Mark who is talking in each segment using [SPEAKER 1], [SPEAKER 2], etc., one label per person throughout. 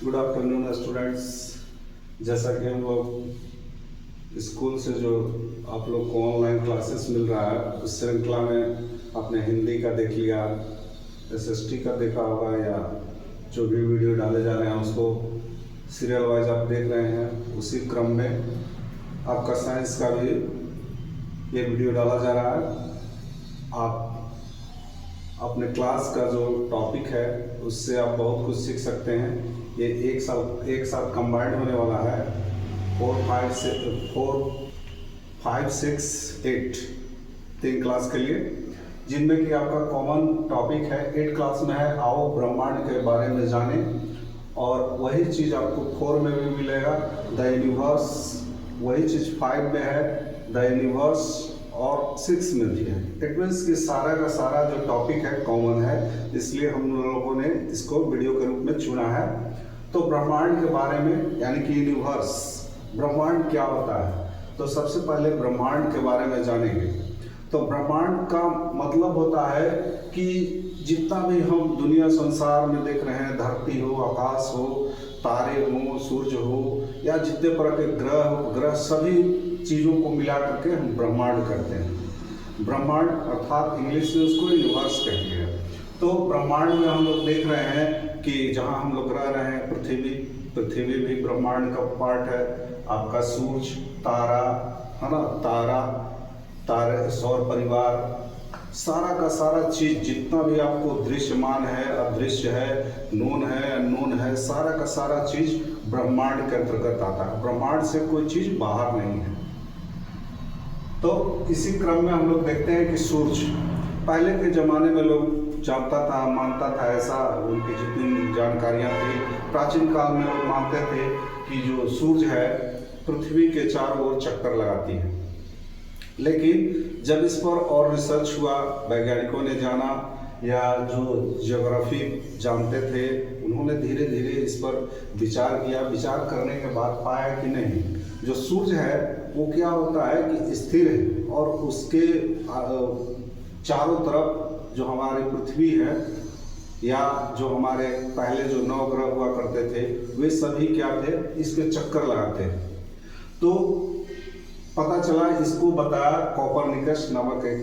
[SPEAKER 1] Good afternoon students. जैसा कि हम लोग स्कूल से जो आप लोग को ऑनलाइन क्लासेस मिल रहा है उस श्रृंखला में आपने हिंदी का देख लिया, एसएसटी का देखा होगा, या जो भी वीडियो डाले जा रहे हैं उसको सीरियल वाइज आप देख रहे हैं। उसी क्रम में आपका साइंस का भी ये वीडियो डाला जा रहा है। आप अपने क्लास का जो टॉपिक है उससे आप बहुत कुछ सीख सकते हैं। ये एक साथ कंबाइंड होने वाला है 4, 5, 6, 8 3 क्लास के लिए, जिनमें कि आपका कॉमन टॉपिक है 8 क्लास में है आओ ब्रह्मांड के बारे में जाने, और वही चीज़ आपको 4 में भी मिलेगा द यूनिवर्स, वही चीज़ 5 में है द यूनिवर्स, और 6 में भी है। इट मीन्स कि सारा का सारा जो टॉपिक है कॉमन है, इसलिए हम लोगों ने इसको वीडियो के रूप में चुना है। तो ब्रह्मांड के बारे में, यानी कि यूनिवर्स, ब्रह्मांड क्या होता है, तो सबसे पहले ब्रह्मांड के बारे में जानेंगे। तो ब्रह्मांड का मतलब होता है कि जितना भी हम दुनिया संसार में देख रहे हैं, धरती हो, आकाश हो, तारे हो, सूर्य हो, या जितने तरह के ग्रह सभी चीज़ों को मिला करके हम ब्रह्मांड करते हैं। ब्रह्मांड अर्थात इंग्लिश में उसको यूनिवर्स कहते हैं। तो ब्रह्मांड में हम लोग देख रहे हैं कि जहाँ हम लोग रह रहे हैं पृथ्वी भी ब्रह्मांड का पार्ट है। आपका सूर्य, तारा है ना, तारे, सौर परिवार, सारा का सारा चीज जितना भी आपको दृश्यमान है, अदृश्य है, नोन है, अननोन है, सारा का सारा चीज ब्रह्मांड के अंतर्गत आता है। ब्रह्मांड से कोई चीज बाहर नहीं है। तो इसी क्रम में हम लोग देखते हैं कि सूर्य, पहले के जमाने में लोग जानता था, मानता था, ऐसा उनकी जितनी जानकारियां थी, प्राचीन काल में लोग मानते थे कि जो सूर्य है पृथ्वी के चारों ओर चक्कर लगाती है। लेकिन जब इस पर और रिसर्च हुआ, वैज्ञानिकों ने जाना, या जो ज्योग्राफी जानते थे उन्होंने धीरे धीरे इस पर विचार किया। विचार करने के बाद पाया कि नहीं, जो सूर्य है वो क्या होता है कि स्थिर है, और उसके चारों तरफ जो हमारी पृथ्वी है, या जो हमारे पहले जो 9 ग्रह हुआ करते थे वे सभी क्या थे, इसके चक्कर लगाते हैं। तो पता चला, इसको बताया कोपरनिकस नामक एक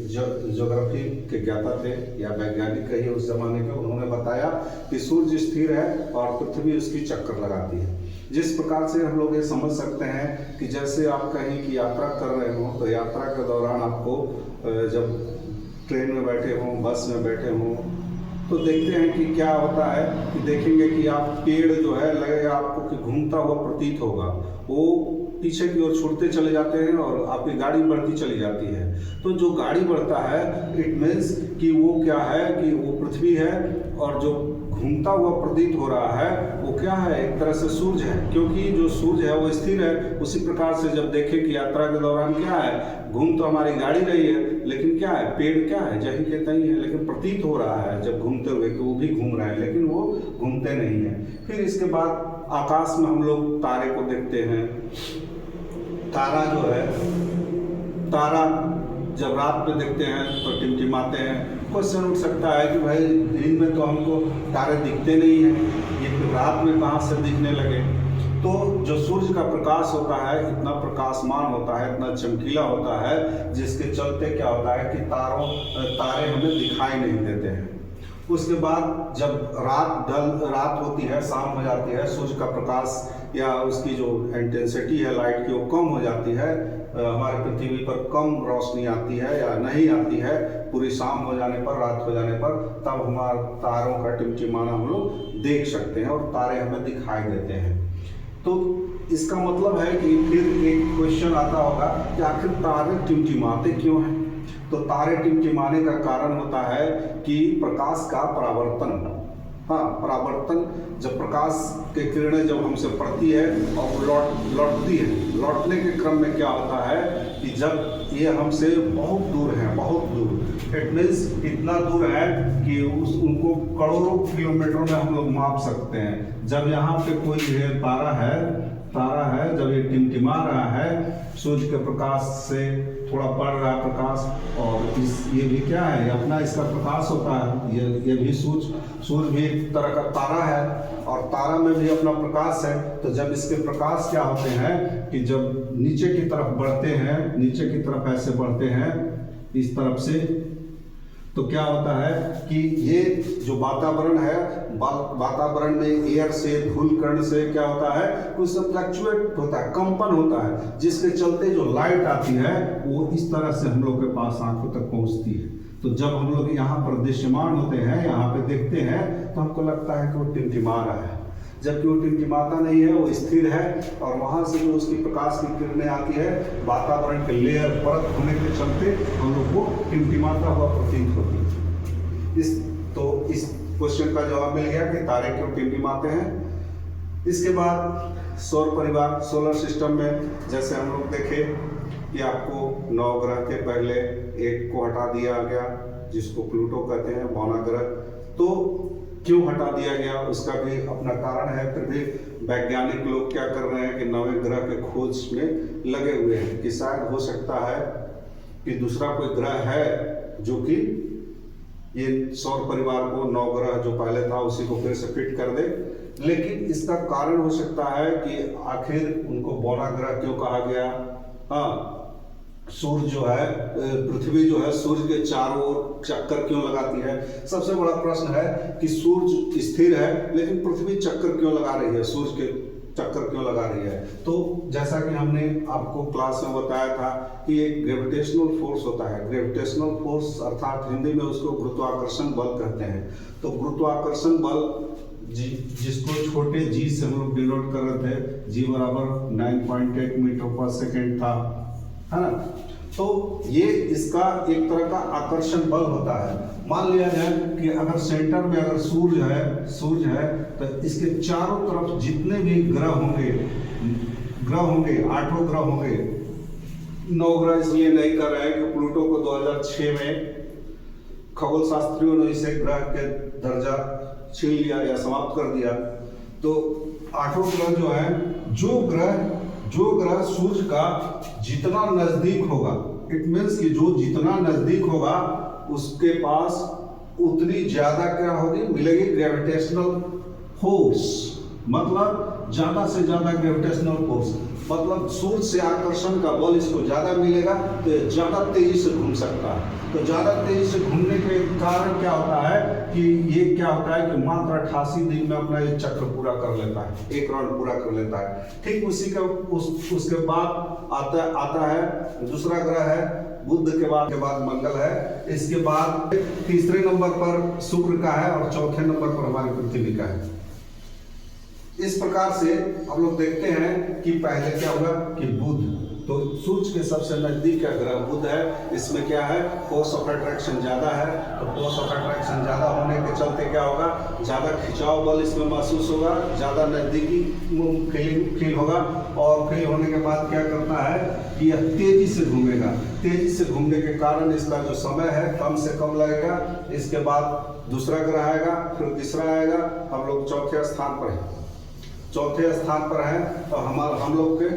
[SPEAKER 1] ज्योग्राफी के ज्ञाता थे या वैज्ञानिक कहिए उस जमाने के, उन्होंने बताया कि सूर्य स्थिर है और पृथ्वी उसकी चक्कर लगाती है। जिस प्रकार से हम लोग ये समझ सकते हैं कि जैसे आप कहीं की यात्रा कर रहे हो, तो यात्रा के दौरान आपको जब ट्रेन में बैठे हों, बस में बैठे हों, तो देखते हैं कि क्या होता है कि देखेंगे कि आप पेड़ जो है लगेगा आपको कि घूमता हुआ प्रतीत होगा, वो पीछे की ओर छूटते चले जाते हैं और आपकी गाड़ी बढ़ती चली जाती है। तो जो गाड़ी बढ़ता है इट मीन्स कि वो क्या है कि वो पृथ्वी है, और जो घूमता हुआ प्रतीत हो रहा है वो क्या है, एक तरह से सूर्य है, क्योंकि जो सूर्य है वो स्थिर है। उसी प्रकार से जब देखें कि यात्रा के दौरान क्या है, घूम तो हमारी गाड़ी रही है, लेकिन क्या है, पेड़ क्या है, जहीं के तहीं है, लेकिन प्रतीत हो रहा है जब घूमते हुए कि वो भी घूम रहे हैं, लेकिन वो घूमते नहीं है। फिर इसके बाद आकाश में हम लोग तारे को देखते हैं। तारा जो है, तारा जब रात में देखते हैं तो टिमटिमाते हैं। क्वेश्चन उठ सकता है कि भाई दिन में तो हमको तारे दिखते नहीं हैं, ये फिर रात में कहाँ से दिखने लगे। तो जो सूर्य का प्रकाश होता है इतना प्रकाशमान होता है, इतना चमकीला होता है, जिसके चलते क्या होता है कि तारे हमें दिखाई नहीं देते हैं। उसके बाद जब रात होती है, शाम हो जाती है, सूर्य का प्रकाश या उसकी जो इंटेंसिटी है लाइट की वो कम हो जाती है, हमारे पृथ्वी पर कम रोशनी आती है या नहीं आती है, पूरी शाम हो जाने पर, रात हो जाने पर, तब हमारे तारों का टिमटिमाना हम लोग देख सकते हैं और तारे हमें दिखाई देते हैं। तो इसका मतलब है कि फिर एक क्वेश्चन आता होगा कि आखिर तारे टिमटिमाते क्यों हैं। तो तारे टिमटिमाने का कारण होता है कि प्रकाश का परावर्तन। हाँ, परावर्तन, जब प्रकाश के किरणें जब हमसे पड़ती है और लौटती है, लौटने के क्रम में क्या होता है कि जब ये हमसे बहुत दूर है, बहुत दूर, इट मीन्स इतना दूर है कि उनको करोड़ों किलोमीटर में हम लोग माप सकते हैं। जब यहाँ पे कोई तारा है, जब ये टिमटिमा रहा है, सूर्य के प्रकाश से थोड़ा बढ़ रहा है प्रकाश, और ये भी क्या है, ये अपना इसका प्रकाश होता है। ये भी सूर्य भी एक तरह का तारा है, और तारा में भी अपना प्रकाश है। तो जब इसके प्रकाश क्या होते हैं कि जब नीचे की तरफ बढ़ते हैं, नीचे की तरफ ऐसे बढ़ते हैं इस तरफ से, तो क्या होता है कि ये जो वातावरण है, वातावरण में एयर से, धूल कण से क्या होता है, कुछ फ्लक्चुएट होता है, कंपन होता है, जिसके चलते जो लाइट आती है वो इस तरह से हम लोग के पास आंखों तक पहुंचती है। तो जब हम लोग यहाँ पर दृश्यमान होते हैं, यहाँ पे देखते हैं, तो हमको लगता है कि वो टिमटिमा रहा है, जबकि वो टिमटिमाता नहीं है, वो स्थिर है। और वहाँ से जो उसकी प्रकाश की किरणें आती है, वातावरण के लेयर परत होने के चलते हम लोग को टिमटिमाता हुआ प्रतीत होती है। इस क्वेश्चन का जवाब मिल गया कि तारे क्यों टिमटिमाते हैं। इसके बाद सौर परिवार, सोलर सिस्टम में जैसे हम लोग देखे कि आपको 9 ग्रह के पहले एक को हटा दिया गया, जिसको प्लूटो कहते हैं, बौना ग्रह। तो क्यों हटा दिया गया, उसका भी अपना कारण है। फिर भी वैज्ञानिक लोग क्या कर रहे हैं कि 9वें ग्रह के खोज में लगे हुए हैं कि शायद हो सकता है कि दूसरा कोई ग्रह है जो कि ये सौर परिवार को 9 ग्रह जो पहले था उसी को फिर से फिट कर दे। लेकिन इसका कारण हो सकता है कि आखिर उनको बौना ग्रह क्यों कहा गया। हाँ, सूर्य जो है, पृथ्वी जो है, सूर्य के चारों ओर चक्कर क्यों लगाती है। सबसे बड़ा प्रश्न है कि सूर्य स्थिर है लेकिन पृथ्वी चक्कर क्यों लगा रही है, सूर्य के चक्कर क्यों लगा रही है। तो जैसा कि हमने आपको क्लास में बताया था कि एक ग्रेविटेशनल फोर्स होता है। ग्रेविटेशनल फोर्स अर्थात हिंदी में उसको गुरुत्वाकर्षण बल कहते हैं। तो गुरुत्वाकर्षण बल जिसको छोटे जी से हम लोग डिनोट कर रहे थे, जी बराबर 9.8 मीटर पर सेकेंड था, है ना। तो ये इसका एक तरह का आकर्षण बल होता है। मान लिया जाए कि अगर सेंटर में अगर सूर्य है तो इसके चारों तरफ जितने भी ग्रह होंगे 8 ग्रह होंगे। 9 ग्रह इसलिए नहीं कर रहे हैं कि प्लूटो को 2006 में खगोल शास्त्रियों ने इसे ग्रह के दर्जा छीन लिया या समाप्त कर दिया। तो 8 ग्रह जो है, जो ग्रह सूर्य का जितना नजदीक होगा, इट मीन्स कि जो जितना नजदीक होगा उसके पास उतनी ज्यादा क्या होगी, मिलेगी ग्रेविटेशनल फोर्स। मतलब ज्यादा से ज्यादा ग्रेविटेशनल फोर्स, मतलब सूर्य से आकर्षण का बल इसको ज्यादा मिलेगा, तो ये ज्यादा तेजी से घूम सकता है। तो ज्यादा तेजी से घूमने के कारण क्या होता है कि ये क्या होता है कि मात्र 88 दिन में अपना ये चक्र पूरा कर लेता है, एक राउंड पूरा कर लेता है। ठीक उसी का उसके बाद आता है दूसरा ग्रह है बुध के बाद मंगल है। इसके बाद तीसरे नंबर पर शुक्र का है और चौथे नंबर पर हमारी पृथ्वी का है। इस प्रकार से हम लोग देखते हैं कि पहले क्या हुआ कि बुध, तो सूर्य के सबसे नजदीक का ग्रह बुध है। इसमें क्या है, फोर्स ऑफ अट्रैक्शन ज्यादा है। तो फोर्स ऑफ अट्रैक्शन ज्यादा होने के चलते क्या होगा, ज्यादा खिंचाव बल इसमें महसूस होगा, ज्यादा नजदीकी फील होगा। और फील होने के बाद क्या करता है कि यह तेजी से घूमेगा। तेजी से घूमने के कारण इसका जो समय है कम से कम लगेगा। इसके बाद दूसरा ग्रह आएगा, फिर तीसरा आएगा। हम लोग चौथे स्थान पर हैं, चौथे स्थान पर है। तो हम लोग के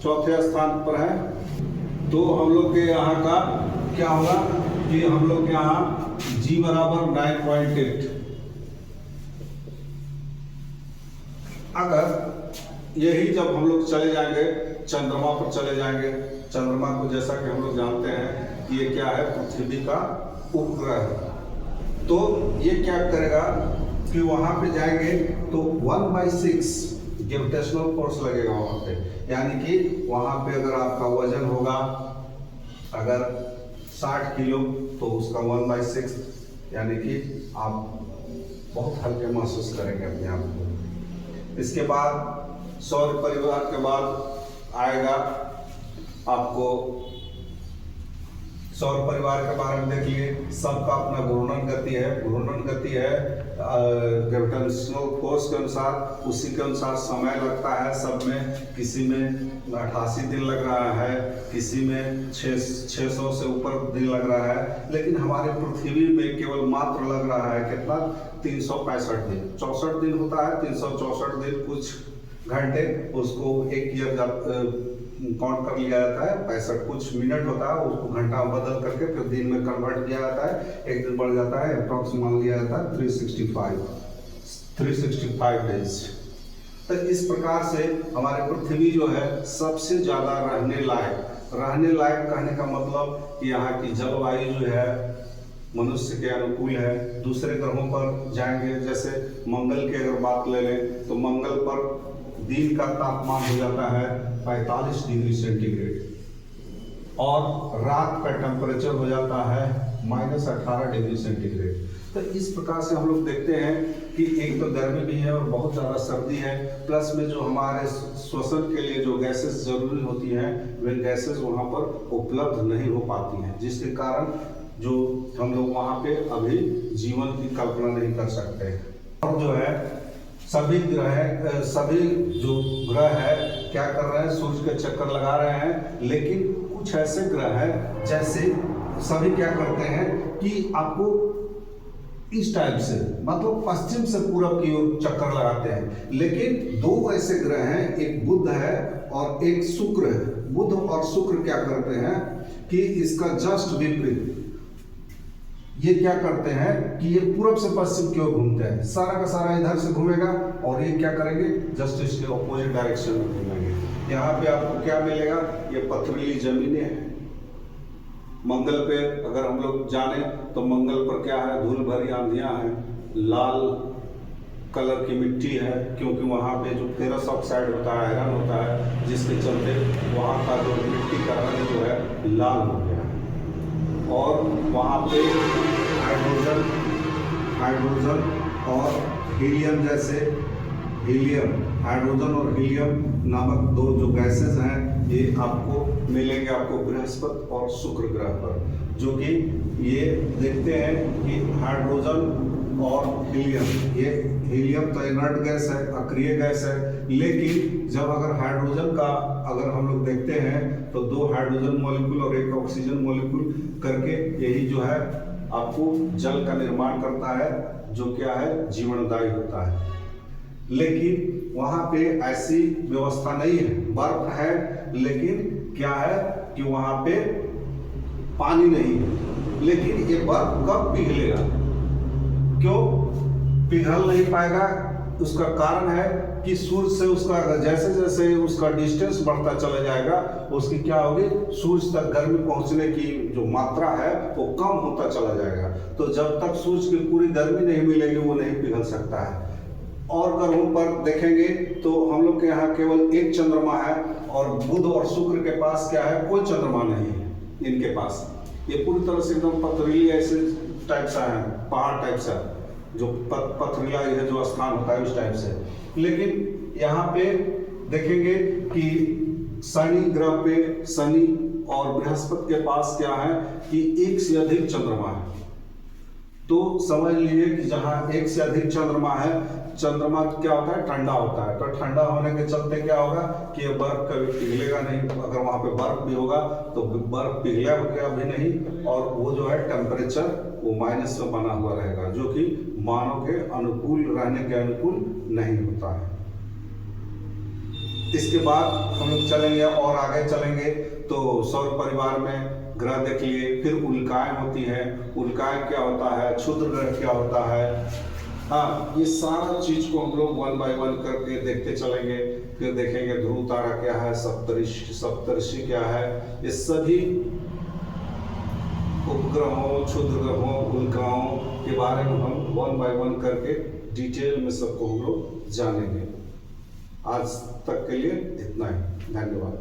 [SPEAKER 1] चौथे स्थान पर है। तो हम लोग के यहाँ का क्या होगा कि हम लोग के यहाँ जी बराबर 9.8। अगर यही जब हम लोग चले जाएंगे चंद्रमा पर चले जाएंगे, चंद्रमा को जैसा कि हम लोग जानते हैं कि ये क्या है, पृथ्वी का उपग्रह है। तो ये क्या करेगा कि वहां पे जाएंगे तो 1/6 ग्रेविटेशनल फोर्स लगेगा वहां पे। यानी कि वहां पे अगर आपका वजन होगा अगर 60 किलो तो उसका 1/6 यानी कि आप बहुत हल्के महसूस करेंगे अपने आप को। इसके बाद सौर परिवार के बाद आएगा आपको सौर परिवार के बारे में देख लिए, सबका अपना घूर्णन गति है। घूर्णन गति है ग्रेविटेशनल फोर्स के अनुसार, उसी के अनुसार समय लगता है सब में। किसी में 88 दिन लग रहा है, किसी में 600 से ऊपर दिन लग रहा है, लेकिन हमारे पृथ्वी में केवल मात्र लग रहा है कितना, 365 दिन। 64 दिन होता है, 364 दिन कुछ घंटे, उसको एक ईयर काउंट कर लिया जाता है। 65 कुछ मिनट होता है, उसको घंटा में बदल करके फिर दिन में कन्वर्ट किया जाता है, एक दिन बढ़ जाता है, अप्रॉक्स मान लिया जाता है 365 डेज। तो इस प्रकार से हमारे पृथ्वी जो है सबसे ज्यादा रहने लायक कहने का मतलब कि यहाँ की जलवायु जो है मनुष्य के अनुकूल है। दूसरे ग्रहों पर जाएंगे, जैसे मंगल की अगर बात ले लें तो मंगल पर दिन का तापमान हो जाता है 45 डिग्री सेंटीग्रेड और रात का टेम्परेचर हो जाता है -18 डिग्री सेंटीग्रेड। तो इस प्रकार से हम लोग देखते हैं कि एक तो गर्मी भी है और बहुत ज़्यादा सर्दी है, प्लस में जो हमारे श्वसन के लिए जो गैसेस जरूरी होती हैं वे गैसेस वहाँ पर उपलब्ध नहीं हो पाती हैं, जिसके कारण जो हम लोग वहाँ पे अभी जीवन की कल्पना नहीं कर सकते। और जो है सभी जो ग्रह है क्या कर रहे हैं, सूर्य के चक्कर लगा रहे हैं, लेकिन कुछ ऐसे ग्रह हैं जैसे सभी क्या करते हैं कि आपको इस टाइप से, मतलब पश्चिम से पूरब की ओर चक्कर लगाते हैं। लेकिन दो ऐसे ग्रह हैं, एक बुध है और एक शुक्र है। बुध और शुक्र क्या करते हैं कि इसका जस्ट विपरीत, ये क्या करते हैं कि ये पूरब से पश्चिम की ओर घूमते हैं, सारा का सारा इधर से घूमेगा और ये क्या करेंगे, जस्ट इसके ऑपोजिट डायरेक्शन में घूमेंगे। यहाँ पे आपको क्या मिलेगा, ये पथरीली जमीनें हैं। मंगल पे अगर हम लोग जाने तो मंगल पर क्या है, धूल भरी आंधियां हैं, लाल कलर की मिट्टी है, क्योंकि वहाँ पे जो फेरस ऑक्साइड होता है, आयरन होता है, जिसके चलते वहाँ का जो मिट्टी का रंग जो है लाल हो गया है। और वहाँ पे हाइड्रोजन और हीलियम जैसे, हाइड्रोजन और हीलियम नामक दो जो गैसेस हैं, ये आपको मिलेंगे आपको बृहस्पति और शुक्र ग्रह पर, जो कि ये देखते हैं कि हाइड्रोजन और हीलियम, ये हीलियम तो इनर्ट गैस है, अक्रिय गैस है, लेकिन जब अगर हाइड्रोजन का अगर हम लोग देखते हैं तो 2 हाइड्रोजन मॉलिक्यूल और 1 ऑक्सीजन मॉलिक्यूल करके यही जो है आपको जल का निर्माण करता है, जो क्या है जीवनदायी होता है। लेकिन वहाँ पे ऐसी व्यवस्था नहीं है, बर्फ है लेकिन क्या है कि वहाँ पे पानी नहीं है। लेकिन ये बर्फ कब पिघलेगा, क्यों पिघल नहीं पाएगा, उसका कारण है कि सूर्य से उसका जैसे जैसे उसका डिस्टेंस बढ़ता चला जाएगा, उसकी क्या होगी, सूर्य तक गर्मी पहुंचने की जो मात्रा है वो कम होता चला जाएगा। तो जब तक सूर्य की पूरी गर्मी नहीं मिलेगी वो नहीं पिघल सकता है। और ग्रहों पर देखेंगे तो हम लोग के यहाँ केवल एक चंद्रमा है और बुध और शुक्र के पास क्या है, कोई चंद्रमा नहीं है इनके पास। ये पूरी तरह से एकदम पथरीली ऐसे टाइप सा है, पहाड़ टाइप सा, जो पथरीला है जो स्थान होता है उस टाइप से। लेकिन यहाँ पे देखेंगे कि शनि ग्रह पे, शनि और बृहस्पति के पास क्या है कि एक से अधिक चंद्रमा है। तो समझ लीजिए कि जहाँ एक से अधिक चंद्रमा है, चंद्रमा क्या होता है, ठंडा होता है। तो ठंडा होने के चलते क्या होगा कि ये बर्फ कभी पिघलेगा नहीं। अगर वहाँ पे बर्फ भी होगा तो बर्फ पिघलेगा भी नहीं, और वो जो है टेम्परेचर वो माइनस में बना हुआ रहेगा, जो कि मानव के अनुकूल रहने के अनुकूल नहीं होता है। इसके बाद हम लोग चलेंगे और आगे चलेंगे तो सौर परिवार में ग्रह देख लिए, फिर उल्काएं होती है। उल्काएं क्या होता है, क्षुद्र ग्रह क्या होता है, हाँ, ये सारा चीज को हम लोग 1 बाय 1 करके देखते चलेंगे। फिर देखेंगे ध्रुव तारा क्या है, सप्तर्षि क्या है, ये सभी उपग्रहों, क्षुद्र ग्रहों, उल्काओं के बारे में हम 1 बाय 1 करके डिटेल में सबको हम लोग जानेंगे। आज तक के लिए इतना ही, धन्यवाद।